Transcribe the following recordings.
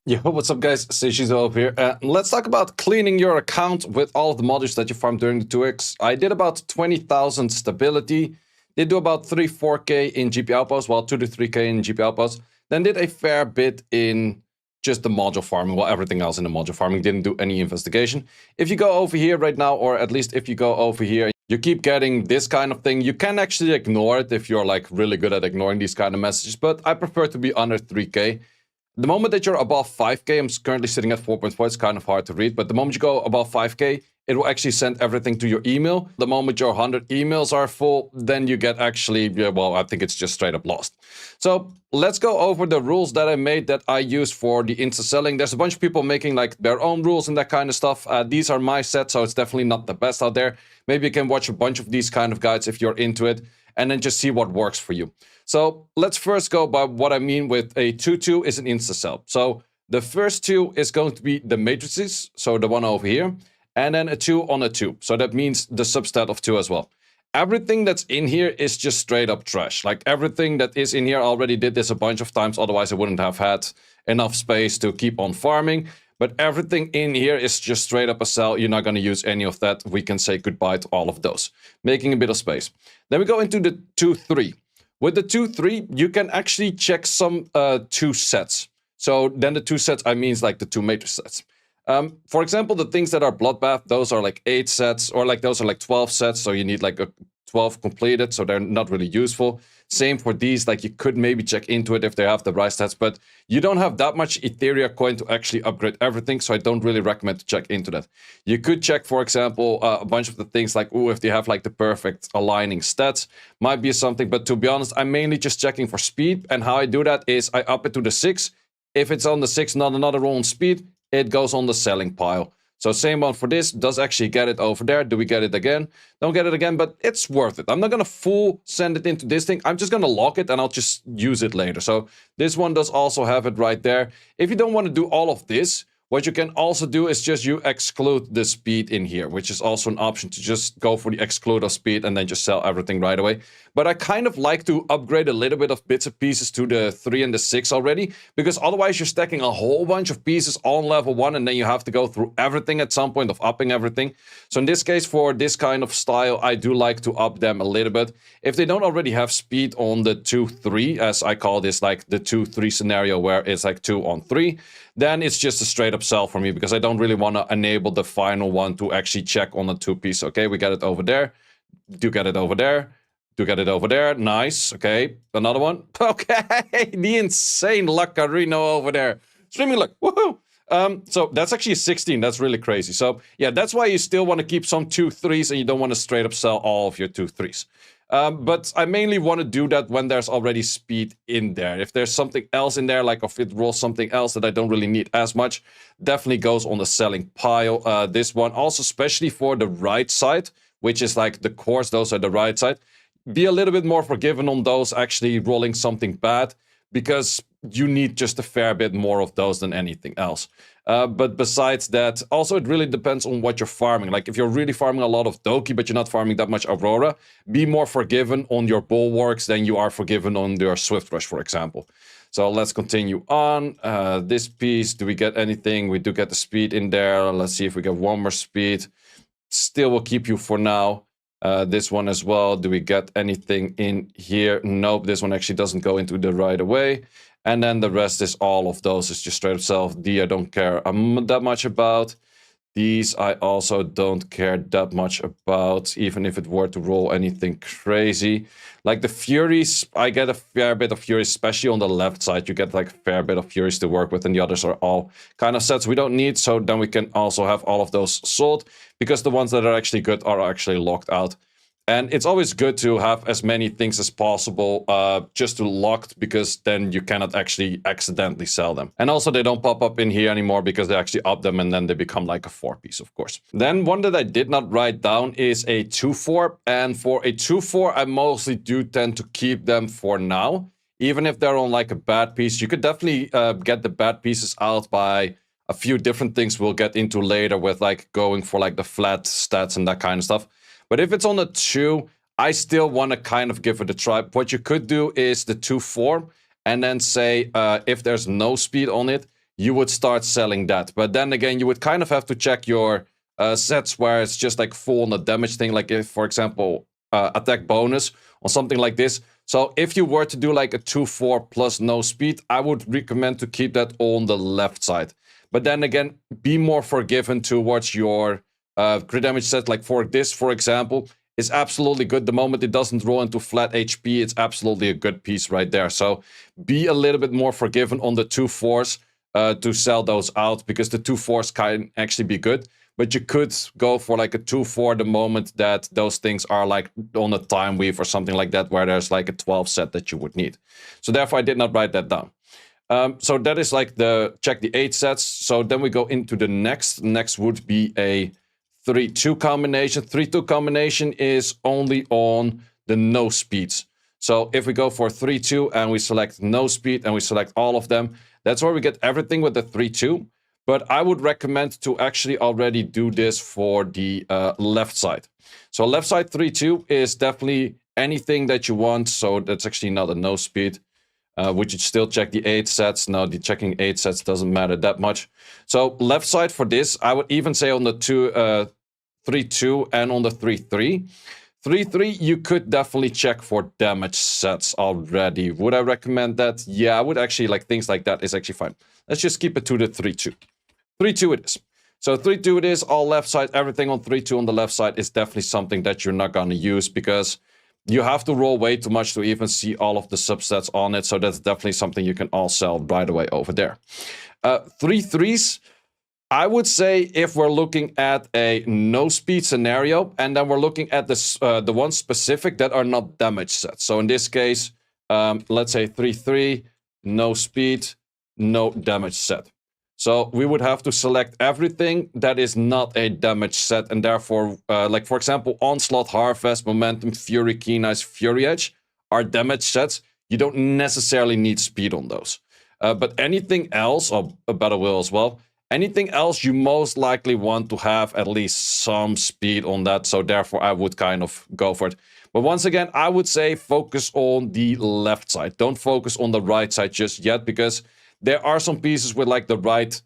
Yo, what's up guys, Seiishizo over here. Let's talk about cleaning your account with all of the modules that you farmed during the 2x. I did about 20,000 stability, did do about 3-4k in GP outposts, well 2 to 3k in GP outposts, then did a fair bit in just the module farming, while everything else in the module farming didn't do any investigation. If you go over here right now, or at least if you go over here, you keep getting this kind of thing. You can actually ignore it if you're like really good at ignoring these kind of messages, but I prefer to be under 3k. The moment that you're above 5k, I'm currently sitting at 4.4, it's kind of hard to read, but the moment you go above 5k, it will actually send everything to your email. The moment your 100 emails are full, then you get actually, well, I think it's just straight up lost. So let's go over the rules that I made that I use for the insta-selling. There's a bunch of people making like their own rules and that kind of stuff. These are my sets, so it's definitely not the best out there. Maybe you can watch a bunch of these kind of guides if you're into it, and then just see what works for you. So let's first go by what I mean with a 2-2 is an insta-sell. So the first two is going to be the matrices, so the one over here, and then a 2 on a 2. So that means the substat of 2 as well. Everything that's in here is just straight up trash. Like everything that is in here, I already did this a bunch of times, otherwise I wouldn't have had enough space to keep on farming. But everything in here is just straight up a sell. You're not going to use any of that. We can say goodbye to all of those, making a bit of space. Then we go into the 2-3. With the 2-3, you can actually check some 2 sets. So then the 2 sets, I mean like the 2 matrix sets. For example, the things that are bloodbath, those are like 8 sets, or like those are like 12 sets. So you need like a 12 completed, so they're not really useful. Same for these, like you could maybe check into it if they have the right stats, but you don't have that much Etheria coin to actually upgrade everything, so I don't really recommend to check into that. You could check, for example, a bunch of the things like, if they have like the perfect aligning stats, might be something, but to be honest, I'm mainly just checking for speed, and how I do that is I up it to the 6. If it's on the 6, not another roll on speed, it goes on the selling pile. So same one for this, does actually get it over there. Do we get it again? Don't get it again, but it's worth it. I'm not going to full send it into this thing. I'm just going to lock it and I'll just use it later. So this one does also have it right there. If you don't want to do all of this, what you can also do is just you exclude the speed in here, which is also an option to just go for the exclude of speed and then just sell everything right away. But I kind of like to upgrade a little bit of bits and pieces to the 3 and the 6 already, because otherwise you're stacking a whole bunch of pieces on level 1 and then you have to go through everything at some point of upping everything. So in this case, for this kind of style, I do like to up them a little bit. If they don't already have speed on the 2-3, as I call this like the 2-3 scenario where it's like 2 on 3, then it's just a straight up sell for me, because I don't really want to enable the final one to actually check on the 2 piece. Okay, we get it over there. Do get it over there. Do get it over there. Nice. Okay, another one. Okay, the insane Lucarino over there. Streaming luck. Woohoo! So that's actually a 16. That's really crazy. So yeah, that's why you still want to keep some 2-3s and you don't want to straight up sell all of your 2-3s. But I mainly want to do that when there's already speed in there. If there's something else in there, like if it rolls something else that I don't really need as much, definitely goes on the selling pile. This one also, especially for the right side, which is like the cores, those are the right side. Be a little bit more forgiving on those actually rolling something bad, because you need just a fair bit more of those than anything else. But besides that, also it really depends on what you're farming. Like if you're really farming a lot of Doki, but you're not farming that much Aurora, be more forgiven on your bulwarks than you are forgiven on your Swift Rush, for example. So let's continue on. This piece, do we get anything? We do get the speed in there. Let's see if we get one more speed. Still will keep you for now. This one as well. Do we get anything in here? Nope, this one actually doesn't go into the right away. And then the rest is all of those is just straight up self. D I don't care that much about. These I also don't care that much about, even if it were to roll anything crazy. Like the Furies, I get a fair bit of Furies, especially on the left side. You get like a fair bit of Furies to work with, and the others are all kind of sets we don't need. So then we can also have all of those sold, because the ones that are actually good are actually locked out. And it's always good to have as many things as possible just to locked, because then you cannot actually accidentally sell them. And also they don't pop up in here anymore because they actually up them and then they become like a 4-piece, of course. Then one that I did not write down is a 2-4. And for a 2-4, I mostly do tend to keep them for now. Even if they're on like a bad piece, you could definitely get the bad pieces out by a few different things we'll get into later, with like going for like the flat stats and that kind of stuff. But if it's on a 2, I still want to kind of give it a try. What you could do is the 2-4, and then say if there's no speed on it, you would start selling that. But then again, you would kind of have to check your sets where it's just like full on the damage thing. Like if, for example, attack bonus or something like this. So if you were to do like a 2-4 plus no speed, I would recommend to keep that on the left side. But then again, be more forgiving towards your crit damage set. Like for this, for example, is absolutely good. The moment it doesn't roll into flat HP, it's absolutely a good piece right there. So be a little bit more forgiving on the 2-4s to sell those out, because the 2-4s can actually be good. But you could go for like a 2-4 the moment that those things are like on a time weave or something like that, where there's like a 12 set that you would need. So therefore, I did not write that down. So that is like the check the 8 sets. So then we go into the next. Next would be a 3-2 combination. 3-2 combination is only on the no speeds. So if we go for 3-2 and we select no speed and we select all of them, that's where we get everything with the 3-2. But I would recommend to actually already do this for the left side. So left side 3-2 is definitely anything that you want. So that's actually not a no speed. Would you still check the 8 sets? No, the checking 8 sets doesn't matter that much. So left side for this, I would even say on the 3-2 and on the 3-3. 3-3, you could definitely check for damage sets already. Would I recommend that? Yeah, I would actually, like things like that is actually fine. Let's just keep it to the 3-2. 3-2 it is. So 3-2 it is, all left side, everything on 3-2 on the left side is definitely something that you're not going to use, because you have to roll way too much to even see all of the subsets on it. So that's definitely something you can all sell right away over there. 3-3s, I would say if we're looking at a no speed scenario, and then we're looking at this, the ones specific that are not damage sets. So in this case, let's say 3-3, no speed, no damage set. So we would have to select everything that is not a damage set, and therefore, like for example, Onslaught, Harvest, Momentum, Fury, Keen Eyes, Fury Edge are damage sets. You don't necessarily need speed on those. But anything else, or a Battle Will as well, anything else you most likely want to have at least some speed on that. So therefore, I would kind of go for it. But once again, I would say focus on the left side. Don't focus on the right side just yet, because there are some pieces with like the right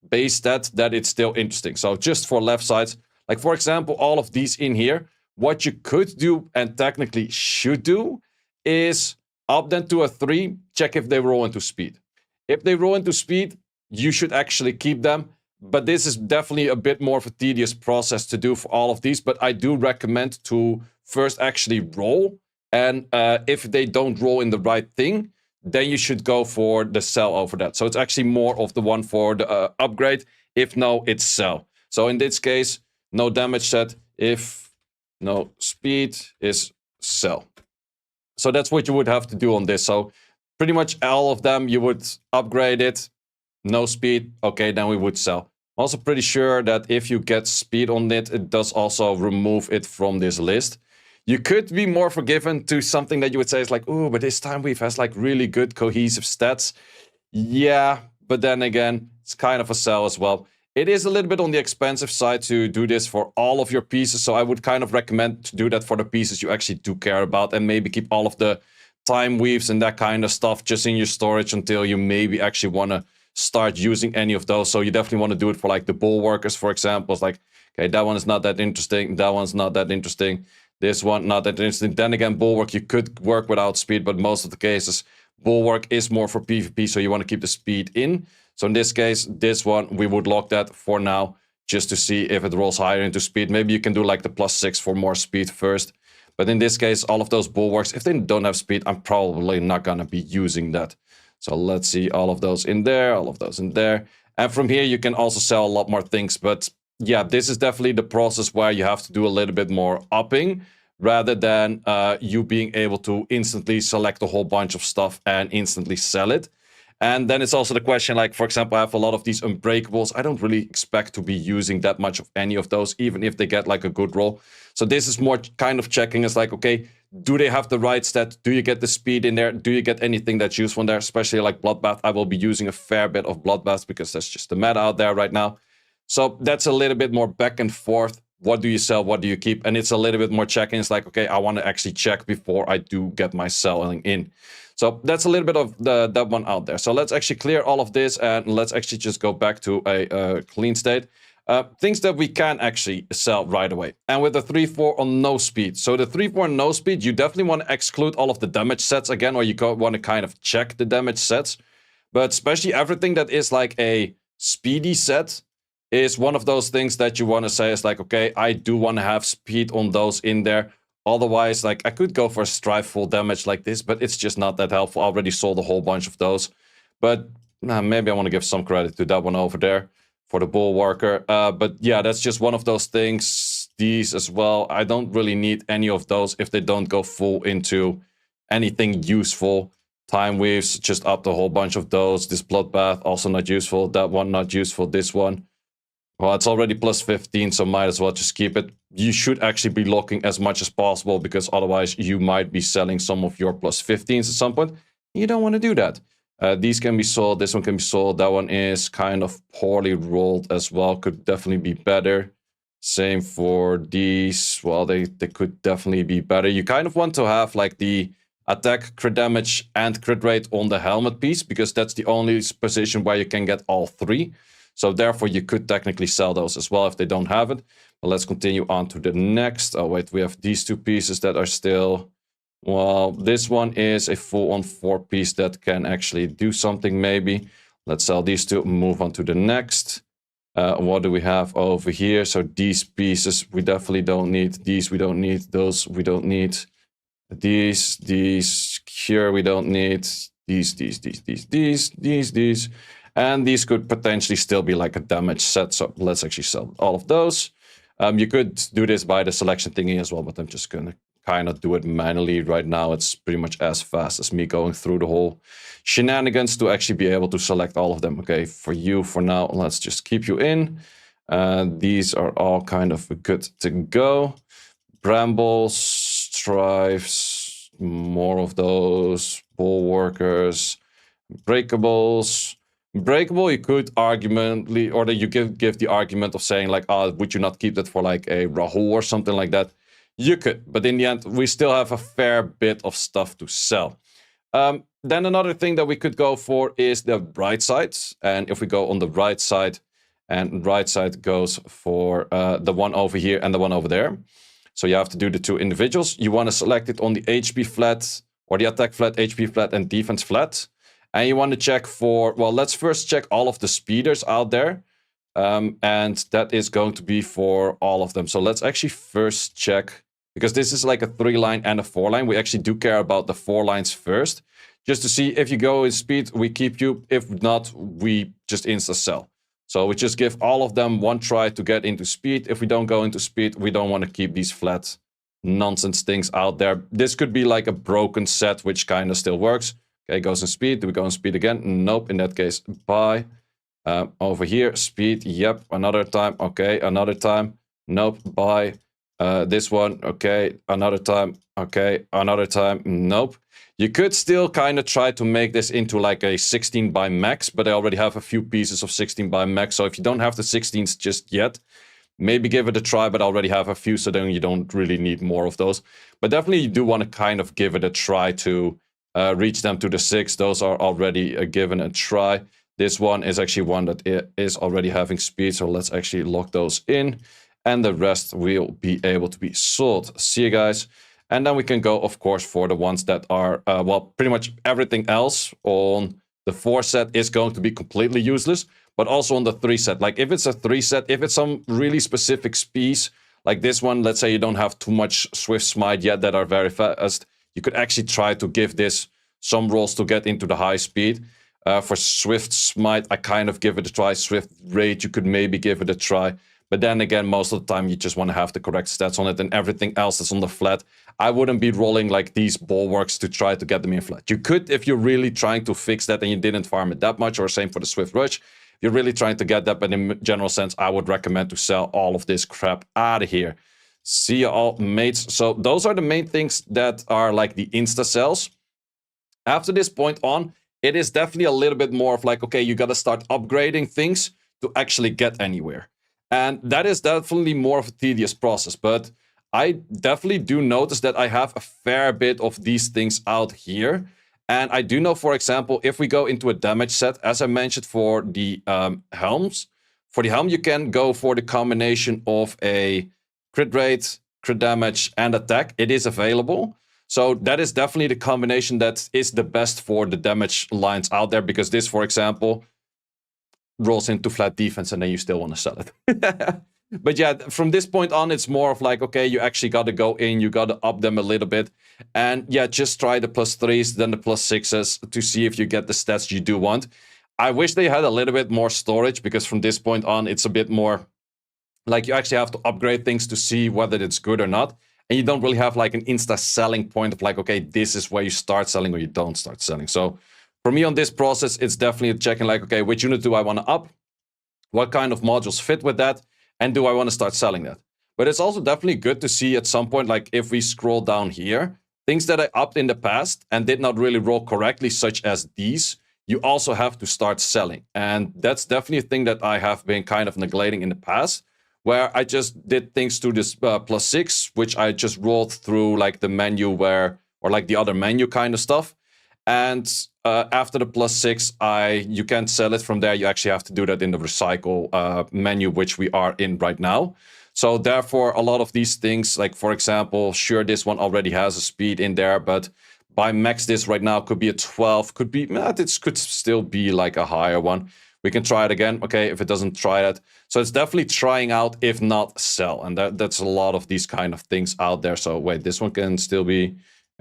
base stat that it's still interesting. So just for left sides, like for example, all of these in here, what you could do and technically should do is up them to a 3, check if they roll into speed. If they roll into speed, you should actually keep them. But this is definitely a bit more of a tedious process to do for all of these. But I do recommend to first actually roll. And if they don't roll in the right thing, then you should go for the sell over that. So it's actually more of the one for the upgrade. If no, it's sell. So in this case, no damage set. If no speed is sell. So that's what you would have to do on this. So pretty much all of them, you would upgrade it. No speed. Okay, then we would sell. I'm also pretty sure that if you get speed on it, it does also remove it from this list. You could be more forgiving to something that you would say is like, ooh, but this time we've has like really good cohesive stats. Yeah, but then again, it's kind of a sell as well. It is a little bit on the expensive side to do this for all of your pieces. So I would kind of recommend to do that for the pieces you actually do care about, and maybe keep all of the time weaves and that kind of stuff just in your storage until you maybe actually want to start using any of those. So you definitely want to do it for like the bulwarkers, for example. It's like, okay, that one is not that interesting. That one's not that interesting. This one, not that interesting. Then again, Bulwark, you could work without speed, but most of the cases, Bulwark is more for PvP, so you want to keep the speed in. So in this case, this one, we would lock that for now, just to see if it rolls higher into speed. Maybe you can do like the +6 for more speed first. But in this case, all of those Bulwarks, if they don't have speed, I'm probably not going to be using that. So let's see all of those in there, all of those in there. And from here, you can also sell a lot more things, but yeah, this is definitely the process where you have to do a little bit more upping rather than you being able to instantly select a whole bunch of stuff and instantly sell it. And then it's also the question, like, for example, I have a lot of these Unbreakables. I don't really expect to be using that much of any of those, even if they get like a good roll. So this is more kind of checking. It's like, okay, do they have the right stat? Do you get the speed in there? Do you get anything that's useful in there? Especially like Bloodbath. I will be using a fair bit of Bloodbath because that's just the meta out there right now. So that's a little bit more back and forth. what do you sell, what do you keep, and it's a little bit more checking. It's like, okay, I want to actually check before I do get my selling in. So that's a little bit of that one out there. So let's actually clear all of this, and let's actually just go back to a clean state. Things that we can actually sell right away. And with the 3-4 on no speed. So the 3-4 on no speed, you definitely want to exclude all of the damage sets again, or you want to kind of check the damage sets. But especially everything that is like a speedy set is one of those things that you want to say is like, okay, I do want to have speed on those in there. Otherwise, like, I could go for a strive full damage like this, but it's just not that helpful. I already sold a whole bunch of those. But maybe I want to give some credit to that one over there for the Bulwarker. But yeah, that's just one of those things. These as well. I don't really need any of those if they don't go full into anything useful. Time Weaves, just upped a whole bunch of those. This Bloodbath, also not useful. That one, not useful. This one, well, it's already plus 15, so might as well just keep it. You should actually be locking as much as possible, because otherwise you might be selling some of your plus 15s at some point. You don't want to do that. These can be sold. This one can be sold. That one is kind of poorly rolled as well. Could definitely be better. Same for these. Well, they could definitely be better. You kind of want to have like the attack, crit damage, and crit rate on the helmet piece, because that's the only position where you can get all three. So therefore, you could technically sell those as well if they don't have it. But let's continue on to the next. Oh, wait, we have these two pieces that are still... Well, this one is a full-on 4-piece that can actually do something, maybe. Let's sell these two, move on to the next. What do we have over here? So these pieces we definitely don't need. These we don't need. Those we don't need. These here we don't need. These. And these could potentially still be like a damage set. So let's actually sell all of those. You could do this by the selection thingy as well, but I'm just going to kind of do it manually right now. It's pretty much as fast as me going through the whole shenanigans to actually be able to select all of them. Okay, for you for now, let's just keep you in. These are all kind of good to go. Brambles, Strives, more of those. Bulwarkers, Breakables. Breakable, you could argumentally, or that you give the argument of saying like, oh, would you not keep that for like a Rahul or something like that? You could, but in the end, we still have a fair bit of stuff to sell. Then another thing that we could go for is the right side. And if we go on the right side, and right side goes for the one over here and the one over there. So you have to do the two individuals. You want to select it on the HP flat, or the attack flat, HP flat, and defense flat. And you want to check for, well, let's first check all of the speeders out there. And that is going to be for all of them. So let's actually first check, because this is like a 3-line and a 4-line. We actually do care about the 4 lines first, just to see if you go in speed, we keep you. If not, we just insta-sell. So we just give all of them one try to get into speed. If we don't go into speed, we don't want to keep these flat nonsense things out there. This could be like a broken set, which kind of still works. Okay, goes in speed. Do we go in speed again? Nope. In that case, buy. Over here, speed. Yep. Another time. Okay. Another time. Nope. Buy. This one. Okay. Another time. Okay. Another time. Nope. You could still kind of try to make this into like a 16 by max, but I already have a few pieces of 16 by max. So if you don't have the 16s just yet, maybe give it a try, but I already have a few, so then you don't really need more of those. But definitely you do want to kind of give it a try to reach them to the 6. Those are already given a try. This one is actually one that is already having speed, so let's actually lock those in. And the rest will be able to be sold. See you guys. And then we can go, of course, for the ones that are, well, pretty much everything else on the 4 set is going to be completely useless. But also on the 3 set. Like, if it's a 3 set, if it's some really specific piece, like this one, let's say you don't have too much Swift Smite yet that are very fast, you could actually try to give this some rolls to get into the high speed. For Swift Smite, I kind of give it a try. Swift Rage, you could maybe give it a try. But then again, most of the time, you just want to have the correct stats on it, and everything else that's on the flat. I wouldn't be rolling like these bulwarks to try to get them in flat. You could if you're really trying to fix that and you didn't farm it that much, or same for the Swift Rush. If you're really trying to get that, but in general sense, I would recommend to sell all of this crap out of here. See you all, mates. So those are the main things that are like the insta sells. After this point on, it is definitely a little bit more of like, okay, you got to start upgrading things to actually get anywhere. And that is definitely more of a tedious process. But I definitely do notice that I have a fair bit of these things out here. And I do know, for example, if we go into a damage set, as I mentioned for the helms, for the helm, you can go for the combination of a crit rate, crit damage, and attack. It is available. So that is definitely the combination that is the best for the damage lines out there, because this, for example, rolls into flat defense and then you still want to sell it. But yeah, from this point on, it's more of like, okay, you actually got to go in, you got to up them a little bit. And yeah, just try the +3s, then the +6s to see if you get the stats you do want. I wish they had a little bit more storage, because from this point on, it's a bit more like you actually have to upgrade things to see whether it's good or not. And you don't really have like an insta selling point of like, okay, this is where you start selling or you don't start selling. So for me on this process, it's definitely checking like, okay, which unit do I want to up? What kind of modules fit with that? And do I want to start selling that? But it's also definitely good to see at some point, like if we scroll down here, things that I upped in the past and did not really roll correctly, such as these, you also have to start selling. And that's definitely a thing that I have been kind of neglecting in the past, where I just did things to this +6, which I just rolled through like the menu where, or like the other menu kind of stuff. And after the +6, you can't sell it from there. You actually have to do that in the recycle menu, which we are in right now. So therefore, a lot of these things, like for example, sure, this one already has a speed in there, but by max this right now could be a 12, could be, it could still be like a higher one. We can try it again. Okay, if it doesn't try that. So it's definitely trying out, if not sell. And that's a lot of these kind of things out there. So wait, this one can still be,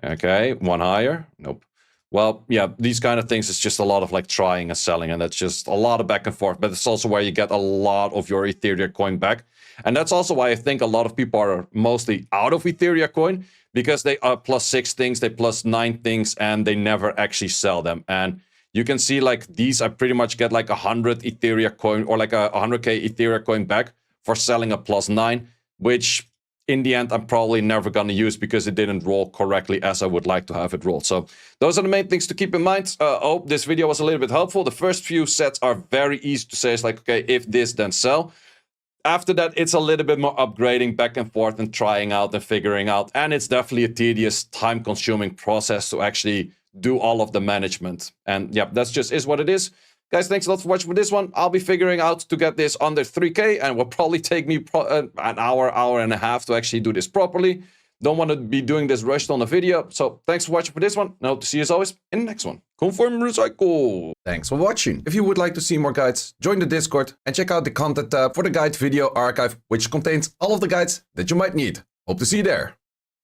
okay, one higher. Nope. Well, yeah, these kind of things, it's just a lot of like trying and selling, and that's just a lot of back and forth. But it's also where you get a lot of your Etheria coin back. And that's also why I think a lot of people are mostly out of Etheria coin, because they are +6 things, they +9 things, and they never actually sell them. And you can see like these, I pretty much get like 100 Etheria coin or like a 100k Etheria coin back for selling a +9, which in the end, I'm probably never going to use because it didn't roll correctly as I would like to have it rolled. So those are the main things to keep in mind. I hope this video was a little bit helpful. The first few sets are very easy to say. It's like, okay, if this, then sell. After that, it's a little bit more upgrading back and forth and trying out and figuring out. And it's definitely a tedious, time-consuming process to actually do all of the management. And yeah, that's just is what it is. Guys, thanks a lot for watching for this one. I'll be figuring out to get this under 3K, and it will probably take me an hour and a half to actually do this properly. Don't want to be doing this rushed on a video. So thanks for watching for this one. And I hope to see you as always in the next one. Confirm recycle. Thanks for watching. If you would like to see more guides, join the Discord and check out the content tab for the guide video archive, which contains all of the guides that you might need. Hope to see you there.